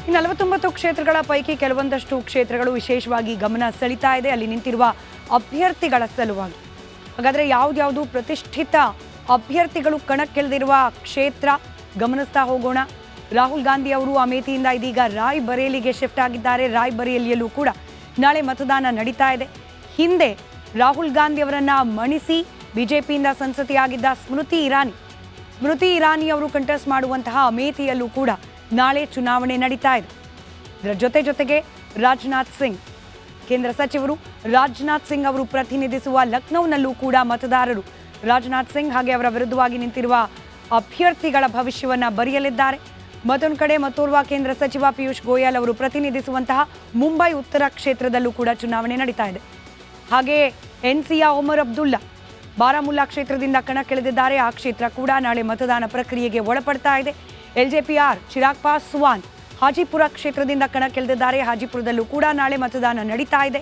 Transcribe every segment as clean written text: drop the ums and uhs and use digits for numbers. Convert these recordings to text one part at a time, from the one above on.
ಈ 49 ಕ್ಷೇತ್ರಗಳ ಪೈಕಿ ಕೆಲವೊಂದಷ್ಟು ಕ್ಷೇತ್ರಗಳು ವಿಶೇಷವಾಗಿ ಗಮನ ಸೆಳೀತಾ ಇದೆ ಅಲ್ಲಿ ನಿಂತಿರುವ ಅಭ್ಯರ್ಥಿಗಳ ಸಲುವಾಗಿ. ಹಾಗಾದ್ರೆ ಯಾವ್ದು ಪ್ರತಿಷ್ಠಿತ ಅಭ್ಯರ್ಥಿಗಳು ಕಣಕ್ಕಿಳಿದಿರುವ ಕ್ಷೇತ್ರ ಗಮನಿಸ್ತಾ ಹೋಗೋಣ. ರಾಹುಲ್ ಗಾಂಧಿ ಅವರು ಅಮೇಥಿಯಿಂದ ಇದೀಗ ರಾಯ್ಬರೇಲಿಗೆ ಶಿಫ್ಟ್ ಆಗಿದ್ದಾರೆ. ರಾಯ್ಬರೇಲಿಯಲ್ಲೂ ಕೂಡ ನಾಳೆ ಮತದಾನ ನಡೀತಾ ಇದೆ. ಹಿಂದೆ ರಾಹುಲ್ ಗಾಂಧಿ ಅವರನ್ನ ಮಣಿಸಿ ಬಿಜೆಪಿಯಿಂದ ಸಂಸದೆಯಾಗಿದ್ದ ಸ್ಮೃತಿ ಇರಾನಿ ಅವರು ಕಂಟೆಸ್ಟ್ ಮಾಡುವಂತಹ ಅಮೇಥಿಯಲ್ಲೂ ಕೂಡ ನಾಳೆ ಚುನಾವಣೆ ನಡೀತಾ ಇದೆ. ಇದರ ಜೊತೆಗೆ ರಾಜನಾಥ್ ಸಿಂಗ್, ಕೇಂದ್ರ ಸಚಿವರು ರಾಜನಾಥ್ ಸಿಂಗ್ ಅವರು ಪ್ರತಿನಿಧಿಸುವ ಲಕ್ನೌನಲ್ಲೂ ಕೂಡ ಮತದಾರರು ರಾಜನಾಥ್ ಸಿಂಗ್ ಹಾಗೆ ಅವರ ವಿರುದ್ಧವಾಗಿ ನಿಂತಿರುವ ಅಭ್ಯರ್ಥಿಗಳ ಭವಿಷ್ಯವನ್ನ ಬರೆಯಲಿದ್ದಾರೆ. ಮತ್ತೊಂದು ಕಡೆ ಮತ್ತೋರ್ವ ಕೇಂದ್ರ ಸಚಿವ ಪಿಯೂಷ್ ಗೋಯಲ್ ಅವರು ಪ್ರತಿನಿಧಿಸುವಂತಹ ಮುಂಬೈ ಉತ್ತರ ಕ್ಷೇತ್ರದಲ್ಲೂ ಕೂಡ ಚುನಾವಣೆ ನಡೀತಾ ಇದೆ. ಹಾಗೆ ಎನ್ಸಿಯ ಒಮರ್ ಅಬ್ದುಲ್ಲಾ ಬಾರಾಮುಲ್ಲಾ ಕ್ಷೇತ್ರದಿಂದ ಕಣಕ್ಕಿಳಿದಿದ್ದಾರೆ. ಆ ಕ್ಷೇತ್ರ ಕೂಡ ನಾಳೆ ಮತದಾನ ಪ್ರಕ್ರಿಯೆಗೆ ಒಳಪಡ್ತಾ ಇದೆ. LJPR ಚಿರಾಗ್ ಪಾಸ್ವಾನ್ ಹಾಜಿಪುರ ಕ್ಷೇತ್ರದಿಂದ ಕಣಕ್ಕಿಳಿದಿದ್ದಾರೆ. ಹಾಜಿಪುರದಲ್ಲೂ ಕೂಡ ನಾಳೆ ಮತದಾನ ನಡೀತಾ ಇದೆ.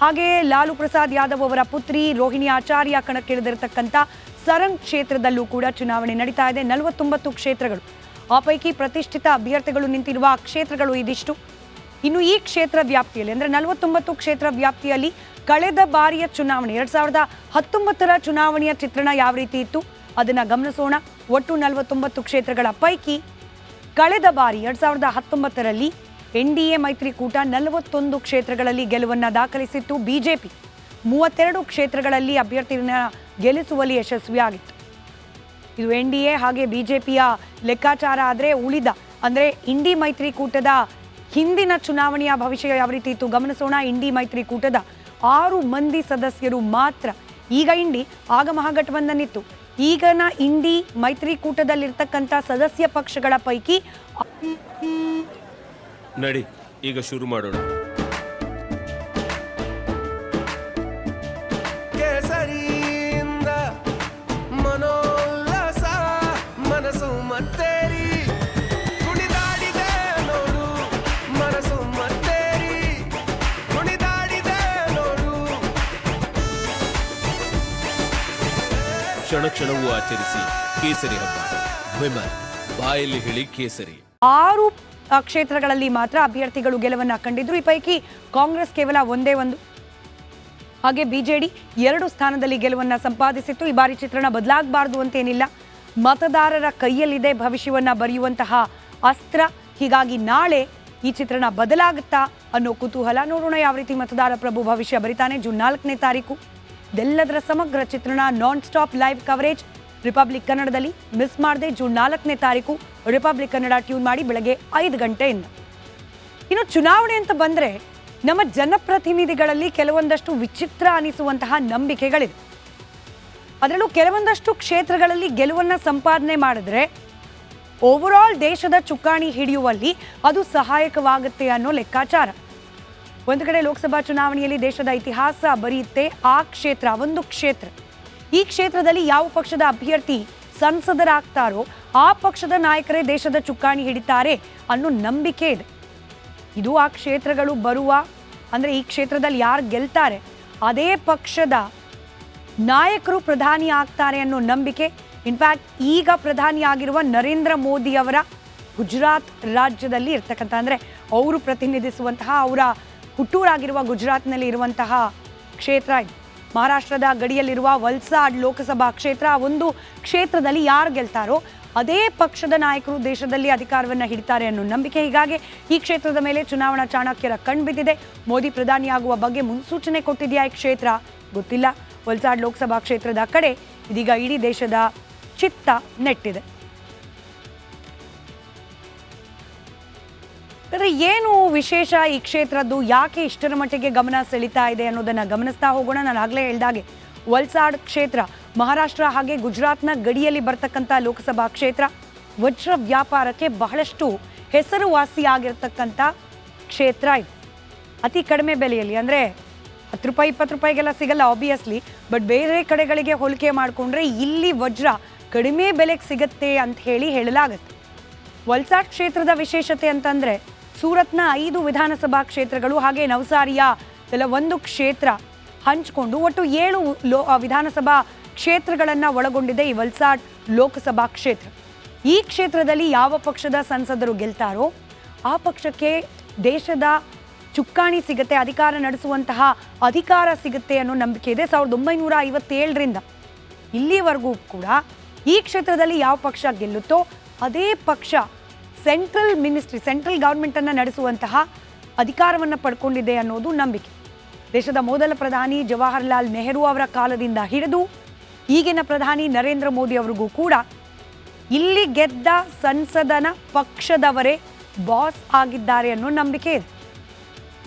ಹಾಗೆ ಲಾಲು ಪ್ರಸಾದ್ ಯಾದವ್ ಅವರ ಪುತ್ರಿ ರೋಹಿಣಿ ಆಚಾರ್ಯ ಕಣಕ್ಕಿಳಿದಿರತಕ್ಕಂಥ ಸರಂಗ್ ಕ್ಷೇತ್ರದಲ್ಲೂ ಕೂಡ ಚುನಾವಣೆ ನಡೀತಾ ಇದೆ. 49 ಕ್ಷೇತ್ರಗಳು, ಆ ಪೈಕಿ ಪ್ರತಿಷ್ಠಿತ ಅಭ್ಯರ್ಥಿಗಳು ನಿಂತಿರುವ ಕ್ಷೇತ್ರಗಳು ಇದಿಷ್ಟು. ಇನ್ನು ಈ ಕ್ಷೇತ್ರ ವ್ಯಾಪ್ತಿಯಲ್ಲಿ ಅಂದರೆ 49 ಕ್ಷೇತ್ರ ವ್ಯಾಪ್ತಿಯಲ್ಲಿ ಕಳೆದ ಬಾರಿಯ ಚುನಾವಣೆ 2019ರ ಚುನಾವಣೆಯ ಚಿತ್ರಣ ಯಾವ ರೀತಿ ಇತ್ತು ಅದನ್ನು ಗಮನಿಸೋಣ. ಒಟ್ಟು 49 ಕ್ಷೇತ್ರಗಳ ಪೈಕಿ ಕಳೆದ ಬಾರಿ 2019ರಲ್ಲಿ NDA ಮೈತ್ರಿಕೂಟ 41 ಕ್ಷೇತ್ರಗಳಲ್ಲಿ ಗೆಲುವನ್ನು ದಾಖಲಿಸಿತ್ತು. ಬಿಜೆಪಿ 32 ಕ್ಷೇತ್ರಗಳಲ್ಲಿ ಅಭ್ಯರ್ಥಿಯನ್ನು ಗೆಲ್ಲಿಸುವಲ್ಲಿ ಯಶಸ್ವಿಯಾಗಿತ್ತು. ಇದು NDA ಹಾಗೆ ಬಿಜೆಪಿಯ ಲೆಕ್ಕಾಚಾರ. ಆದರೆ ಉಳಿದ ಅಂದರೆ ಇಂಡಿ ಮೈತ್ರಿಕೂಟದ ಹಿಂದಿನ ಚುನಾವಣೆಯ ಭವಿಷ್ಯ ಯಾವ ರೀತಿ ಇತ್ತು ಗಮನಿಸೋಣ. ಇಂಡಿ ಮೈತ್ರಿಕೂಟದ 6 ಮಂದಿ ಸದಸ್ಯರು ಮಾತ್ರ. ಈಗ ಇಂಡಿ ಆಗ ಮಹಾಗಠಬಂಧನ್ ಇತ್ತು. ಈಗನ ಇಂಡಿ ಮೈತ್ರಿಕೂಟದಲ್ಲಿರ್ತಕ್ಕಂಥ ಸದಸ್ಯ ಪಕ್ಷಗಳ ಪೈಕಿ ನಡಿ ಈಗ ಶುರು ಮಾಡೋಣ. ಕೇಸರಿಯಿಂದ ಮನೋಲ್ಲಾಸ ಮನಸ್ಸು ಮತ್ತೇರಿ ಕುಣಿದಾಡಿದೆ ನೋಡು, ಮನಸ್ಸು ಮತ್ತೇರಿ ಕುಣಿದಾಡಿದೆ ನೋಡು. ಕ್ಷಣ ಕ್ಷಣವೂ ಆಚರಿಸಿ ಕೇಸರಿ ಹಬ್ಬ. ವಿಮಲ್ ಬಾಯಲ್ಲಿ ಹೇಳಿ ಕೇಸರಿ. 6 ಕ್ಷೇತ್ರಗಳಲ್ಲಿ ಮಾತ್ರ ಅಭ್ಯರ್ಥಿಗಳು ಗೆಲುವನ್ನು ಕಂಡಿದ್ರು. ಈ ಪೈಕಿ ಕಾಂಗ್ರೆಸ್ ಕೇವಲ ಒಂದೇ ಒಂದು, ಹಾಗೆ BJD 2 ಸ್ಥಾನದಲ್ಲಿ ಗೆಲುವನ್ನು ಸಂಪಾದಿಸಿತ್ತು. ಈ ಬಾರಿ ಚಿತ್ರಣ ಬದಲಾಗಬಾರ್ದು ಅಂತೇನಿಲ್ಲ, ಮತದಾರರ ಕೈಯಲ್ಲಿದೆ ಭವಿಷ್ಯವನ್ನು ಬರೆಯುವಂತಹ ಅಸ್ತ್ರ. ಹೀಗಾಗಿ ನಾಳೆ ಈ ಚಿತ್ರಣ ಬದಲಾಗುತ್ತಾ ಅನ್ನೋ ಕುತೂಹಲ. ನೋಡೋಣ ಯಾವ ರೀತಿ ಮತದಾರ ಪ್ರಭು ಭವಿಷ್ಯ ಬರಿತಾನೆ. ಜೂನ್ 4ನೇ ತಾರೀಕು ಇದೆಲ್ಲದರ ಸಮಗ್ರ ಚಿತ್ರಣ non stop live coverage republic ಕನ್ನಡದಲ್ಲಿ. ಮಿಸ್ ಮಾಡದೆ ಜೂನ್ 4ನೇ ತಾರೀಕು ರಿಪಬ್ಲಿಕ್ ಕನ್ನಡ ಟ್ಯೂನ್ ಮಾಡಿ ಬೆಳಗ್ಗೆ 5 ಗಂಟೆಯಿಂದ. ಇನ್ನು ಚುನಾವಣೆ ಅಂತ ಬಂದರೆ ನಮ್ಮ ಜನಪ್ರತಿನಿಧಿಗಳಲ್ಲಿ ಕೆಲವೊಂದಷ್ಟು ವಿಚಿತ್ರ ಅನಿಸುವಂತಹ ನಂಬಿಕೆಗಳಿದೆ. ಅದರಲ್ಲೂ ಕೆಲವೊಂದಷ್ಟು ಕ್ಷೇತ್ರಗಳಲ್ಲಿ ಗೆಲುವನ್ನು ಸಂಪಾದನೆ ಮಾಡಿದ್ರೆ ಓವರಾಲ್ ದೇಶದ ಚುಕ್ಕಾಣಿ ಹಿಡಿಯುವಲ್ಲಿ ಅದು ಸಹಾಯಕವಾಗುತ್ತೆ ಅನ್ನೋ ಲೆಕ್ಕಾಚಾರ. ಒಂದು ಕಡೆ ಲೋಕಸಭಾ ಚುನಾವಣೆಯಲ್ಲಿ ದೇಶದ ಇತಿಹಾಸ ಬರೆಯುತ್ತೆ ಆ ಕ್ಷೇತ್ರ, ಒಂದು ಕ್ಷೇತ್ರ. ಈ ಕ್ಷೇತ್ರದಲ್ಲಿ ಯಾವ ಪಕ್ಷದ ಅಭ್ಯರ್ಥಿ ಸಂಸದರಾಗ್ತಾರೋ ಆ ಪಕ್ಷದ ನಾಯಕರೇ ದೇಶದ ಚುಕ್ಕಾಣಿ ಹಿಡಿತಾರೆ ಅನ್ನೋ ನಂಬಿಕೆ ಇದೆ. ಇದು ಆ ಕ್ಷೇತ್ರಗಳು ಬರುವ ಅಂದರೆ ಈ ಕ್ಷೇತ್ರದಲ್ಲಿ ಯಾರು ಗೆಲ್ತಾರೆ ಅದೇ ಪಕ್ಷದ ನಾಯಕರು ಪ್ರಧಾನಿ ಆಗ್ತಾರೆ ಅನ್ನೋ ನಂಬಿಕೆ. ಇನ್ಫ್ಯಾಕ್ಟ್ ಈಗ ಪ್ರಧಾನಿ ಆಗಿರುವ ನರೇಂದ್ರ ಮೋದಿ ಅವರ ಗುಜರಾತ್ ರಾಜ್ಯದಲ್ಲಿ ಇರ್ತಕ್ಕಂಥ ಅಂದರೆ ಅವರು ಪ್ರತಿನಿಧಿಸುವಂತಹ ಅವರ ಹುಟ್ಟೂರಾಗಿರುವ ಗುಜರಾತ್ನಲ್ಲಿ ಇರುವಂತಹ ಕ್ಷೇತ್ರ ಇದು. ಮಹಾರಾಷ್ಟ್ರದ ಗಡಿಯಲ್ಲಿರುವ ವಲ್ಸಾಡ್ ಲೋಕಸಭಾ ಕ್ಷೇತ್ರ. ಒಂದು ಕ್ಷೇತ್ರದಲ್ಲಿ ಯಾರು ಗೆಲ್ತಾರೋ ಅದೇ ಪಕ್ಷದ ನಾಯಕರು ದೇಶದಲ್ಲಿ ಅಧಿಕಾರವನ್ನು ಹಿಡಿತಾರೆ ಅನ್ನೋ ನಂಬಿಕೆ. ಹೀಗಾಗಿ ಈ ಕ್ಷೇತ್ರದ ಮೇಲೆ ಚುನಾವಣಾ ಚಾಣಕ್ಯರ ಕಣ್ಬಿದ್ದಿದೆ. ಮೋದಿ ಪ್ರಧಾನಿಯಾಗುವ ಬಗ್ಗೆ ಮುನ್ಸೂಚನೆ ಕೊಟ್ಟಿದೆಯಾ ಈ ಕ್ಷೇತ್ರ ಗೊತ್ತಿಲ್ಲ. ವಲ್ಸಾಡ್ ಲೋಕಸಭಾ ಕ್ಷೇತ್ರದ ಕಡೆ ಇದೀಗ ಇಡೀ ದೇಶದ ಚಿತ್ತ ನೆಟ್ಟಿದೆ. ಆದರೆ ಏನು ವಿಶೇಷ ಈ ಕ್ಷೇತ್ರದ್ದು, ಯಾಕೆ ಇಷ್ಟರ ಮಟ್ಟಿಗೆ ಗಮನ ಸೆಳೀತಾ ಇದೆ ಅನ್ನೋದನ್ನು ಗಮನಿಸ್ತಾ ಹೋಗೋಣ. ನಾನು ಆಗಲೇ ಹೇಳಿದಾಗೆ ವಲ್ಸಾಡ್ ಕ್ಷೇತ್ರ ಮಹಾರಾಷ್ಟ್ರ ಹಾಗೆ ಗುಜರಾತ್ನ ಗಡಿಯಲ್ಲಿ ಬರ್ತಕ್ಕಂಥ ಲೋಕಸಭಾ ಕ್ಷೇತ್ರ. ವಜ್ರ ವ್ಯಾಪಾರಕ್ಕೆ ಬಹಳಷ್ಟು ಹೆಸರುವಾಸಿಯಾಗಿರ್ತಕ್ಕಂಥ ಕ್ಷೇತ್ರ ಇದು. ಅತಿ ಕಡಿಮೆ ಬೆಲೆಯಲ್ಲಿ ಅಂದರೆ 10 ರೂಪಾಯಿ 20 ರೂಪಾಯಿಗೆಲ್ಲ ಸಿಗಲ್ಲ ಆಬ್ವಿಯಸ್ಲಿ, ಬಟ್ ಬೇರೆ ಕಡೆಗಳಿಗೆ ಹೋಲಿಕೆ ಮಾಡಿಕೊಂಡ್ರೆ ಇಲ್ಲಿ ವಜ್ರ ಕಡಿಮೆ ಬೆಲೆಗೆ ಸಿಗುತ್ತೆ ಅಂತ ಹೇಳಲಾಗುತ್ತೆ. ವಲ್ಸಾಡ್ ಕ್ಷೇತ್ರದ ವಿಶೇಷತೆ ಅಂತಂದರೆ ಸೂರತ್ನ 5 ವಿಧಾನಸಭಾ ಕ್ಷೇತ್ರಗಳು ಹಾಗೆ ನವಸಾರಿಯ ಒಂದು ಕ್ಷೇತ್ರ ಹಂಚಿಕೊಂಡು ಒಟ್ಟು 7 ವಿಧಾನಸಭಾ ಕ್ಷೇತ್ರಗಳನ್ನು ಒಳಗೊಂಡಿದೆ ಈ ವಲ್ಸಾಡ್ ಲೋಕಸಭಾ ಕ್ಷೇತ್ರ. ಈ ಕ್ಷೇತ್ರದಲ್ಲಿ ಯಾವ ಪಕ್ಷದ ಸಂಸದರು ಗೆಲ್ತಾರೋ ಆ ಪಕ್ಷಕ್ಕೆ ದೇಶದ ಚುಕ್ಕಾಣಿ ಸಿಗುತ್ತೆ, ಅಧಿಕಾರ ನಡೆಸುವಂತಹ ಅಧಿಕಾರ ಸಿಗುತ್ತೆ ಅನ್ನೋ ನಂಬಿಕೆ ಇದೆ. 1957ರಿಂದ ಇಲ್ಲಿವರೆಗೂ ಕೂಡ ಈ ಕ್ಷೇತ್ರದಲ್ಲಿ ಯಾವ ಪಕ್ಷ ಗೆಲ್ಲುತ್ತೋ ಅದೇ ಪಕ್ಷ ಸೆಂಟ್ರಲ್ ಗವರ್ಮೆಂಟನ್ನು ನಡೆಸುವಂತಹ ಅಧಿಕಾರವನ್ನು ಪಡ್ಕೊಂಡಿದೆ ಅನ್ನೋದು ನಂಬಿಕೆ. ದೇಶದ ಮೊದಲ ಪ್ರಧಾನಿ ಜವಾಹರ್ಲಾಲ್ ನೆಹರು ಅವರ ಕಾಲದಿಂದ ಹಿಡಿದು ಈಗಿನ ಪ್ರಧಾನಿ ನರೇಂದ್ರ ಮೋದಿ ಅವರಿಗೂ ಕೂಡ ಇಲ್ಲಿ ಗೆದ್ದ ಸಂಸದನ ಪಕ್ಷದವರೇ ಬಾಸ್ ಆಗಿದ್ದಾರೆ ಅನ್ನೋ ನಂಬಿಕೆ ಇದೆ.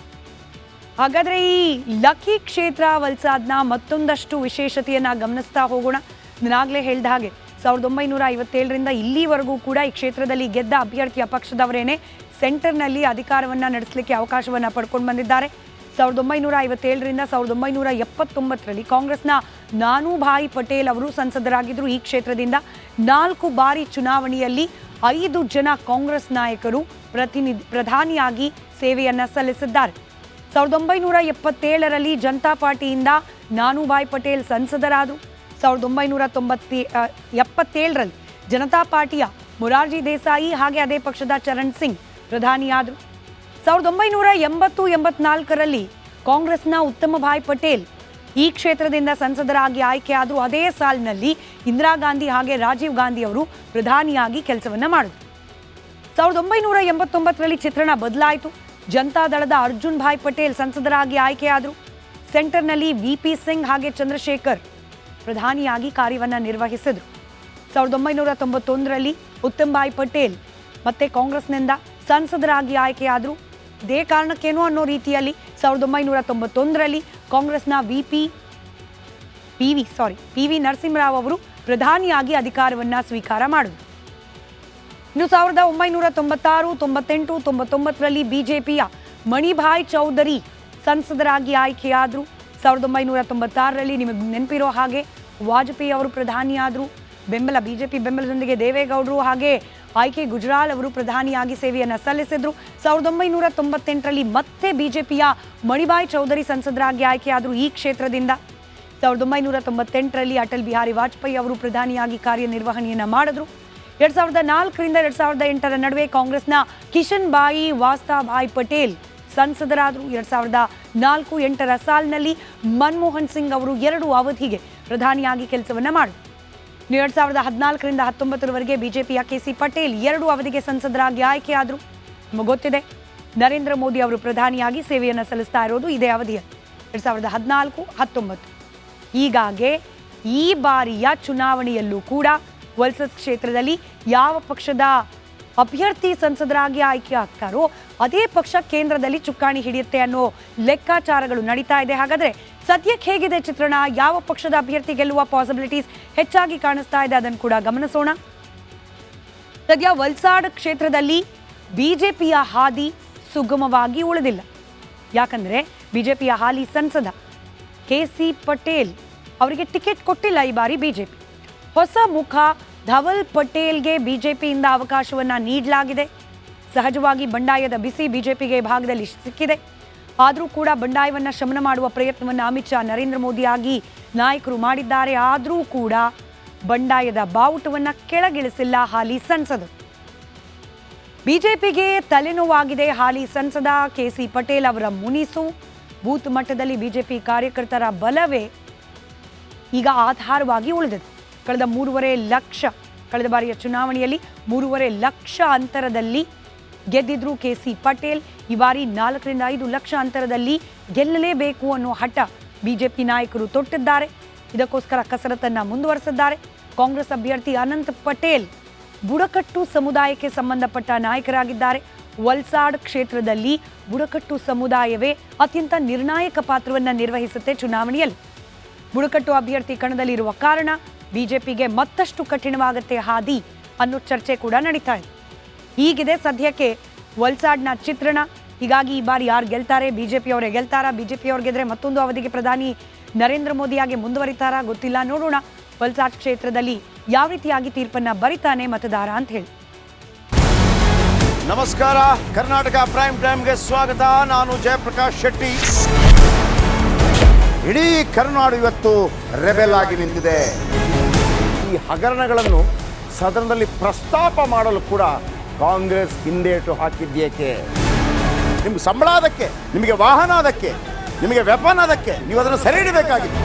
ಹಾಗಾದ್ರೆ ಈ ಲಕ್ಕಿ ಕ್ಷೇತ್ರ ವಲ್ಸಾದ್ನ ಮತ್ತೊಂದಷ್ಟು ವಿಶೇಷತೆಯನ್ನ ಗಮನಿಸ್ತಾ ಹೋಗೋಣ. ನಾನಾಗಲೇ ಹೇಳಿದ ಹಾಗೆ 1957ರಿಂದ ಇಲ್ಲಿವರೆಗೂ ಕೂಡ ಈ ಕ್ಷೇತ್ರದಲ್ಲಿ ಗೆದ್ದ ಅಭ್ಯರ್ಥಿಯ ಪಕ್ಷದವರೇನೆ ಸೆಂಟರ್ನಲ್ಲಿ ಅಧಿಕಾರವನ್ನು ನಡೆಸಲಿಕ್ಕೆ ಅವಕಾಶವನ್ನು ಪಡ್ಕೊಂಡು ಬಂದಿದ್ದಾರೆ. 1957ರಿಂದ 1979ರಲ್ಲಿ ಕಾಂಗ್ರೆಸ್ನ ನಾನೂಭಾಯಿ ಪಟೇಲ್ ಅವರು ಸಂಸದರಾಗಿದ್ದರು. ಈ ಕ್ಷೇತ್ರದಿಂದ 4 ಬಾರಿ ಚುನಾವಣೆಯಲ್ಲಿ 5 ಜನ ಕಾಂಗ್ರೆಸ್ ನಾಯಕರು ಪ್ರಧಾನಿಯಾಗಿ ಸೇವೆಯನ್ನು ಸಲ್ಲಿಸಿದ್ದಾರೆ. 1977ರಲ್ಲಿ ಜನತಾ ಪಾರ್ಟಿಯಿಂದ ನಾನೂಭಾಯಿ ಪಟೇಲ್ ಸಂಸದರಾದರು. 1977ರಲ್ಲಿ ಜನತಾ ಪಾರ್ಟಿಯ ಮೊರಾರ್ಜಿ ದೇಸಾಯಿ ಹಾಗೆ ಅದೇ ಪಕ್ಷದ ಚರಣ್ ಸಿಂಗ್ ಪ್ರಧಾನಿಯಾದರು. 1980-84ರಲ್ಲಿ ಕಾಂಗ್ರೆಸ್ನ ಉತ್ತಮಭಾಯ್ ಪಟೇಲ್ ಈ ಕ್ಷೇತ್ರದಿಂದ ಸಂಸದರಾಗಿ ಆಯ್ಕೆಯಾದರು. ಅದೇ ಸಾಲಿನಲ್ಲಿ ಇಂದಿರಾ ಗಾಂಧಿ ಹಾಗೆ ರಾಜೀವ್ ಗಾಂಧಿ ಅವರು ಪ್ರಧಾನಿಯಾಗಿ ಕೆಲಸವನ್ನು ಮಾಡಿದರು. 1989ರಲ್ಲಿ ಚಿತ್ರಣ ಬದಲಾಯಿತು. ಜನತಾದಳದ ಅರ್ಜುನ್ ಭಾಯ್ ಪಟೇಲ್ ಸಂಸದರಾಗಿ ಆಯ್ಕೆಯಾದರು. ಸೆಂಟರ್ನಲ್ಲಿ VP ಸಿಂಗ್ ಹಾಗೆ ಚಂದ್ರಶೇಖರ್ ಪ್ರಧಾನಿಯಾಗಿ ಕಾರ್ಯವನ್ನು ನಿರ್ವಹಿಸಿದರು. 1991ರಲ್ಲಿ ಉತ್ತಮ್ ಭಾಯ್ ಪಟೇಲ್ ಮತ್ತೆ ಕಾಂಗ್ರೆಸ್ನಿಂದ ಸಂಸದರಾಗಿ ಆಯ್ಕೆಯಾದರು. ಇದೇ ಕಾರಣಕ್ಕೇನೋ ಅನ್ನೋ ರೀತಿಯಲ್ಲಿ 1991ರಲ್ಲಿ ಕಾಂಗ್ರೆಸ್ನ PV ನರಸಿಂಹರಾವ್ ಅವರು ಪ್ರಧಾನಿಯಾಗಿ ಅಧಿಕಾರವನ್ನು ಸ್ವೀಕಾರ ಮಾಡಿದರು. ಇನ್ನು 1996, 98, 99ರಲ್ಲಿ ಬಿಜೆಪಿಯ ಮಣಿಭಾಯ್ ಚೌಧರಿ ಸಂಸದರಾಗಿ ಆಯ್ಕೆಯಾದರು. 1996ರಲ್ಲಿ ನಿಮಗೆ ನೆನಪಿರೋ ಹಾಗೆ ವಾಜಪೇಯಿ ಅವರು ಪ್ರಧಾನಿಯಾದರು. ಬಿಜೆಪಿ ಬೆಂಬಲದೊಂದಿಗೆ ದೇವೇಗೌಡರು ಹಾಗೆ ಆಯ್ಕೆ ಗುಜರಾಲ್ ಅವರು ಪ್ರಧಾನಿಯಾಗಿ ಸೇವೆಯನ್ನು ಸಲ್ಲಿಸಿದ್ರು. 1998ರಲ್ಲಿ ಮತ್ತೆ ಬಿಜೆಪಿಯ ಮಣಿಭಾಯ್ ಚೌಧರಿ ಸಂಸದರಾಗಿ ಆಯ್ಕೆಯಾದರು ಈ ಕ್ಷೇತ್ರದಿಂದ. 1998ರಲ್ಲಿ ಅಟಲ್ ಬಿಹಾರಿ ವಾಜಪೇಯಿ ಅವರು ಪ್ರಧಾನಿಯಾಗಿ ಕಾರ್ಯನಿರ್ವಹಣೆಯನ್ನು ಮಾಡಿದ್ರು. 2004ರಿಂದ 2008ರ ನಡುವೆ ಕಾಂಗ್ರೆಸ್ನ ಕಿಶನ್ ಬಾಯಿ ವಾಸ್ತಾಭಾಯ್ ಪಟೇಲ್ ಸಂಸದರಾದರು. 2004-08ರ ಸಾಲಿನಲ್ಲಿ ಮನಮೋಹನ್ ಸಿಂಗ್ ಅವರು 2 ಅವಧಿಗೆ ಪ್ರಧಾನಿಯಾಗಿ ಕೆಲಸವನ್ನು ಮಾಡಿದರು. 2014ರಿಂದ 19ರವರೆಗೆ ಬಿಜೆಪಿಯ KC ಪಟೇಲ್ 2 ಅವಧಿಗೆ ಸಂಸದರಾಗಿ ಆಯ್ಕೆಯಾದರು. ನಿಮಗೆ ಗೊತ್ತಿದೆ, ನರೇಂದ್ರ ಮೋದಿ ಅವರು ಪ್ರಧಾನಿಯಾಗಿ ಸೇವೆಯನ್ನು ಸಲ್ಲಿಸ್ತಾ ಇರೋದು ಇದೇ ಅವಧಿಯಲ್ಲಿ 2014-19. ಹೀಗಾಗಿ ಈ ಬಾರಿಯ ಚುನಾವಣೆಯಲ್ಲೂ ಕೂಡ ವಲ್ಸದ್ ಕ್ಷೇತ್ರದಲ್ಲಿ ಯಾವ ಪಕ್ಷದ ಅಭ್ಯರ್ಥಿ ಸಂಸದರಾಗಿ ಆಯ್ಕೆ ಆಗ್ತಾರೋ ಅದೇ ಪಕ್ಷ ಕೇಂದ್ರದಲ್ಲಿ ಚುಕ್ಕಾಣಿ ಹಿಡಿಯುತ್ತೆ ಅನ್ನೋ ಲೆಕ್ಕಾಚಾರಗಳು ನಡೀತಾ ಇದೆ. ಹಾಗಾದ್ರೆ ಸದ್ಯಕ್ಕೆ ಹೇಗಿದೆ ಚಿತ್ರಣ, ಯಾವ ಪಕ್ಷದ ಅಭ್ಯರ್ಥಿ ಗೆಲ್ಲುವ ಪಾಸಿಬಿಲಿಟೀಸ್ ಹೆಚ್ಚಾಗಿ ಕಾಣಿಸ್ತಾ ಇದೆ, ಅದನ್ನು ಕೂಡ ಗಮನಿಸೋಣ. ಸದ್ಯ ವಲ್ಸಾಡ್ ಕ್ಷೇತ್ರದಲ್ಲಿ ಬಿಜೆಪಿಯ ಹಾದಿ ಸುಗಮವಾಗಿ ಉಳಿದಿಲ್ಲ. ಯಾಕಂದ್ರೆ ಬಿಜೆಪಿಯ ಹಾಲಿ ಸಂಸದ KC ಪಟೇಲ್ ಅವರಿಗೆ ಟಿಕೆಟ್ ಕೊಟ್ಟಿಲ್ಲ ಈ ಬಾರಿ ಬಿಜೆಪಿ. ಹೊಸ ಮುಖ ಧವಲ್ ಪಟೇಲ್ಗೆ ಬಿಜೆಪಿಯಿಂದ ಅವಕಾಶವನ್ನು ನೀಡಲಾಗಿದೆ. ಸಹಜವಾಗಿ ಬಂಡಾಯದ ಬಿಸಿ ಬಿಜೆಪಿಗೆ ಭಾಗದಲ್ಲಿ ಸಿಕ್ಕಿದೆ. ಆದರೂ ಕೂಡ ಬಂಡಾಯವನ್ನು ಶಮನ ಮಾಡುವ ಪ್ರಯತ್ನವನ್ನು ಅಮಿತ್ ಶಾ, ನರೇಂದ್ರ ಮೋದಿ ಆಗಿ ನಾಯಕರು ಮಾಡಿದ್ದಾರೆ. ಆದರೂ ಕೂಡ ಬಂಡಾಯದ ಬಾವುಟವನ್ನು ಕೆಳಗಿಳಿಸಿಲ್ಲ ಹಾಲಿ ಸಂಸದರು. ಬಿಜೆಪಿಗೆ ತಲೆನೋವಾಗಿದೆ ಹಾಲಿ ಸಂಸದ KC ಪಟೇಲ್ ಅವರ ಮುನಿಸು. ಬೂತ್ ಮಟ್ಟದಲ್ಲಿ ಬಿಜೆಪಿ ಕಾರ್ಯಕರ್ತರ ಬಲವೇ ಈಗ ಆಧಾರವಾಗಿ ಉಳಿದಿದೆ. ಕಳೆದ ಬಾರಿಯ ಚುನಾವಣೆಯಲ್ಲಿ 3.5 ಲಕ್ಷ ಅಂತರದಲ್ಲಿ ಗೆದ್ದಿದ್ರು KC ಪಟೇಲ್. ಈ ಬಾರಿ 4ರಿಂದ 5 ಲಕ್ಷ ಅಂತರದಲ್ಲಿ ಗೆಲ್ಲಲೇಬೇಕು ಅನ್ನೋ ಹಠ ಬಿಜೆಪಿ ನಾಯಕರು ತೊಟ್ಟಿದ್ದಾರೆ. ಇದಕ್ಕೋಸ್ಕರ ಕಸರತ್ತನ್ನು ಮುಂದುವರೆಸಿದ್ದಾರೆ. ಕಾಂಗ್ರೆಸ್ ಅಭ್ಯರ್ಥಿ ಅನಂತ್ ಪಟೇಲ್ ಬುಡಕಟ್ಟು ಸಮುದಾಯಕ್ಕೆ ಸಂಬಂಧಪಟ್ಟ ನಾಯಕರಾಗಿದ್ದಾರೆ. ವಲ್ಸಾಡ್ ಕ್ಷೇತ್ರದಲ್ಲಿ ಬುಡಕಟ್ಟು ಸಮುದಾಯವೇ ಅತ್ಯಂತ ನಿರ್ಣಾಯಕ ಪಾತ್ರವನ್ನು ನಿರ್ವಹಿಸುತ್ತೆ ಚುನಾವಣೆಯಲ್ಲಿ. ಬುಡಕಟ್ಟು ಅಭ್ಯರ್ಥಿ ಕಣದಲ್ಲಿರುವ ಕಾರಣ ಬಿಜೆಪಿಗೆ ಮತ್ತಷ್ಟು ಕಠಿಣವಾಗುತ್ತೆ ಹಾದಿ ಅನ್ನೋ ಚರ್ಚೆ ಕೂಡ ನಡೀತಾ ಇದೆ. ಹೀಗಿದೆ ಸದ್ಯಕ್ಕೆ ವಲ್ಸಾಡ್ನ ಚಿತ್ರಣ. ಹೀಗಾಗಿ ಈ ಬಾರಿ ಯಾರು ಗೆಲ್ತಾರೆ, ಬಿಜೆಪಿಯವರೇ ಗೆಲ್ತಾರಾ, ಬಿಜೆಪಿಯವ್ರು ಗೆದ್ರೆ ಮತ್ತೊಂದು ಅವಧಿಗೆ ಪ್ರಧಾನಿ ನರೇಂದ್ರ ಮೋದಿಯಾಗಿ ಮುಂದುವರಿತಾರಾ ಗೊತ್ತಿಲ್ಲ. ನೋಡೋಣ ವಲ್ಸಾಡ್ ಕ್ಷೇತ್ರದಲ್ಲಿ ಯಾವ ರೀತಿಯಾಗಿ ತೀರ್ಪನ್ನ ಬರಿತಾನೆ ಮತದಾರ ಅಂತ ಹೇಳಿ. ನಮಸ್ಕಾರ, ಕರ್ನಾಟಕ ಪ್ರೈಮ್ ಟೈಮ್ಗೆ ಸ್ವಾಗತ. ನಾನು ಜಯಪ್ರಕಾಶ್ ಶೆಟ್ಟಿ. ಇಡೀ ಕರುನಾಡು ಇವತ್ತು ರೆಬೆಲ್ ಆಗಿ ನಿಂತಿದೆ. ಈ ಹಗರಣಗಳನ್ನು ಸದನದಲ್ಲಿ ಪ್ರಸ್ತಾಪ ಮಾಡಲು ಕೂಡ ಕಾಂಗ್ರೆಸ್ ಹಿಂದೇಟು ಹಾಕಿದ್ಯೇಕೆ? ನಿಮ್ಗೆ ಸಂಬಳ ಅದಕ್ಕೆ, ನಿಮಗೆ ವಾಹನ ಅದಕ್ಕೆ, ನಿಮಗೆ ವೆಪನ್ ಅದಕ್ಕೆ. ನೀವು ಅದನ್ನು ಸೆರೆ ಹಿಡಬೇಕಾಗಿತ್ತು.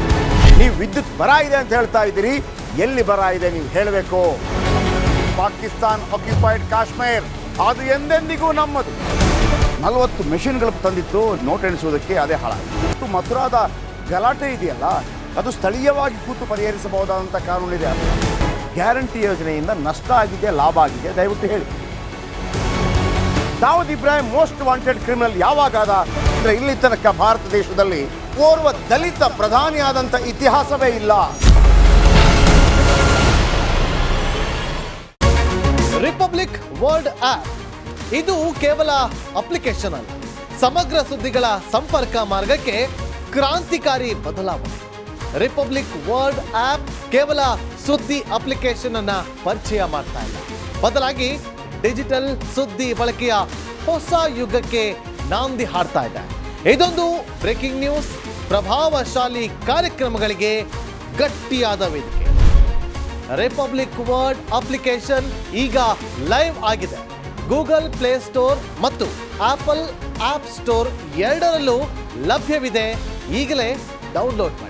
ನೀವು ವಿದ್ಯುತ್ ಬರ ಇದೆ ಅಂತ ಹೇಳ್ತಾ ಇದ್ದೀರಿ, ಎಲ್ಲಿ ಬರ ಇದೆ ನೀವು ಹೇಳಬೇಕು. ಪಾಕಿಸ್ತಾನ್ ಆಕ್ಯುಪೈಡ್ ಕಾಶ್ಮೀರ್ ಅದು ಎಂದೆಂದಿಗೂ ನಮ್ಮದು. 40 ಮೆಷಿನ್ಗಳು ತಂದಿತ್ತು ನೋಟ್ ಎಣಿಸುವುದಕ್ಕೆ, ಅದೇ ಹಾಳಾಯಿತು. ಮಥುರಾದ ಗಲಾಟೆ ಇದೆಯಲ್ಲ, ಅದು ಸ್ಥಳೀಯವಾಗಿ ಕೂತು ಪರಿಹರಿಸಬಹುದಾದಂಥ ಕಾನೂನಿದೆ. ಗ್ಯಾರಂಟಿ ಯೋಜನೆಯಿಂದ ನಷ್ಟ ಆಗಿದೆ, ಲಾಭ ಆಗಿದೆ, ದಯವಿಟ್ಟು ಹೇಳಿ. Dawood Ibrahim most wanted criminal ಯಾವಾಗಾದ ಅಂದರೆ ಇಲ್ಲಿ ತನಕ ಭಾರತ ದೇಶದಲ್ಲಿ ಓರ್ವ ದಲಿತ ಪ್ರಧಾನಿಯಾದಂಥ ಇತಿಹಾಸವೇ ಇಲ್ಲ. ರಿಪಬ್ಲಿಕ್ ವರ್ಲ್ಡ್ ಆಪ್ ಇದು ಕೇವಲ ಅಪ್ಲಿಕೇಶನ್ ಅಲ್ಲ, ಸಮಗ್ರ ಸುದ್ದಿಗಳ ಸಂಪರ್ಕ ಮಾರ್ಗಕ್ಕೆ ಕ್ರಾಂತಿಕಾರಿ ಬದಲಾವಣೆ. ರಿಪಬ್ಲಿಕ್ ವರ್ಲ್ಡ್ ಆಪ್ ಕೇವಲ ಸುದ್ದಿ ಅಪ್ಲಿಕೇಶನ್ ಅನ್ನ ಪರಿಚಯ ಮಾಡ್ತಾ ಇಲ್ಲ, ಬದಲಾಗಿ ಡಿಜಿಟಲ್ ಸುದ್ದಿ ಬಳಕೆಯ ಹೊಸ ಯುಗಕ್ಕೆ ನಾಂದಿ ಹಾಡ್ತಾ ಇದೆ. ಇದೊಂದು ಬ್ರೇಕಿಂಗ್ ನ್ಯೂಸ್, ಪ್ರಭಾವಶಾಲಿ ಕಾರ್ಯಕ್ರಮಗಳಿಗೆ ಗಟ್ಟಿಯಾದ ವೇದಿಕೆ. ರಿಪಬ್ಲಿಕ್ ವರ್ಲ್ಡ್ ಅಪ್ಲಿಕೇಶನ್ ಈಗ ಲೈವ್ ಆಗಿದೆ. ಗೂಗಲ್ ಪ್ಲೇ ಸ್ಟೋರ್ ಮತ್ತು ಆಪಲ್ ಆಪ್ ಸ್ಟೋರ್ ಎರಡರಲ್ಲೂ ಲಭ್ಯವಿದೆ. ಈಗಲೇ ಡೌನ್ಲೋಡ್ ಮಾಡಿ.